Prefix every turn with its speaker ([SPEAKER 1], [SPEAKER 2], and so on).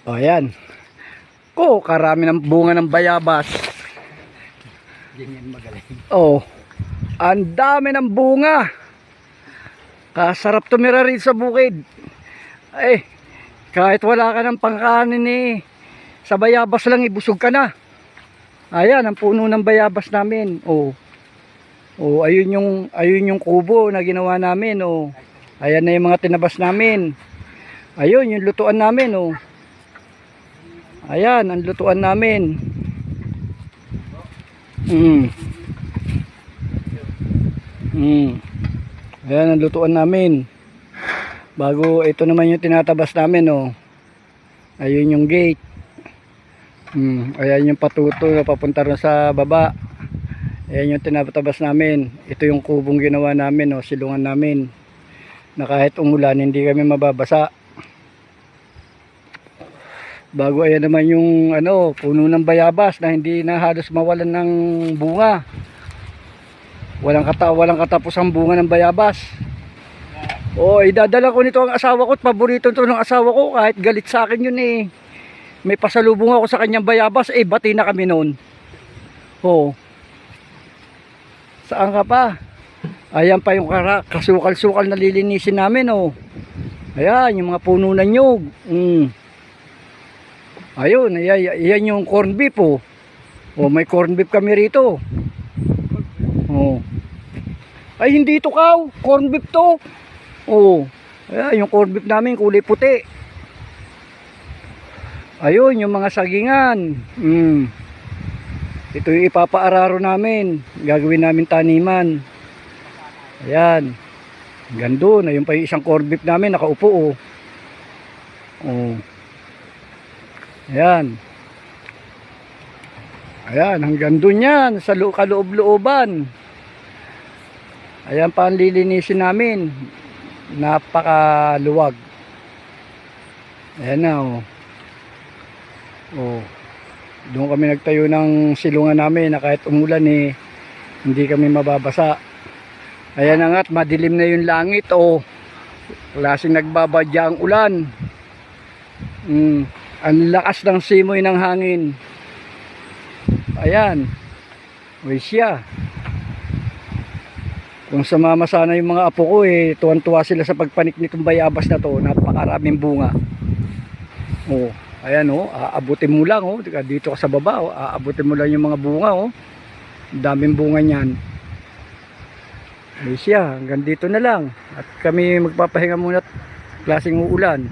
[SPEAKER 1] O ayan. Karami ng bunga ng bayabas.
[SPEAKER 2] Ganyan magaling.
[SPEAKER 1] Oh, ang dami ng bunga. Kasarap tumira rin sa bukid. Eh, kahit wala ka ng pangkanin sa bayabas lang ibusog ka na. Ayan, ang puno ng bayabas namin. Oh. Oh, ayun yung kubo na ginawa namin, oh. Ayan na yung mga tinabas namin. Ayun, yung lutuan namin, oh. Ayan, ang lutuan namin. Ayan ang lutuan namin. Bago ito naman yung tinatabas namin, oh. Ayun yung gate. Ayan yung patuto na papunta rin sa baba. Ayan yung tinatabas namin. Ito yung kubong ginawa namin, oh, silungan namin. Na kahit umulan hindi kami mababasa. Bago ayan naman yung puno ng bayabas na hindi na halos mawalan ng bunga. Walang katapusang bunga ng bayabas. Idadala ko nito ang asawa ko at paborito ito ng asawa ko kahit galit sa akin yun eh. May pasalubong ako sa kanyang bayabas bati na kami noon. Saan ka pa? Ayan pa yung kasukal-sukal na lilinisin namin, oh. Ayan yung mga puno ng nyug. Ayun, ayan yung corn beef, oh. May corn beef kami rito. Ay hindi ito kaw, corn beef to. Ayan yung corn beef namin kulay puti. Ayun yung mga sagingan. Ito yung ipapaararo namin. Gagawin namin taniman. Ayan. Gandun, ayun pa yung isang corn beef namin nakaupo, oh. Ayan. Ayan, hanggang dun yan sa kaloob-looban. Ayan pa ang lilinisin namin. Napakaluwag. Ayan na, doon kami nagtayo ng silungan namin na kahit umulan hindi kami mababasa. Ayan na nga't madilim na yung langit, klaseng nagbabadya ang ulan. Ang lakas ng simoy ng hangin. Ayan. Siya. Kung sumama sana yung mga apo ko tuwan-tuwa sila sa pagpanik nitong bayabas na to. Napakaraming bunga. Ayan, aabutin mo lang, dito ka sa baba, aabutin mo lang yung mga bunga, daming bunga niyan. Siya, hanggang dito na lang. At kami magpapahinga muna at klaseng uulan.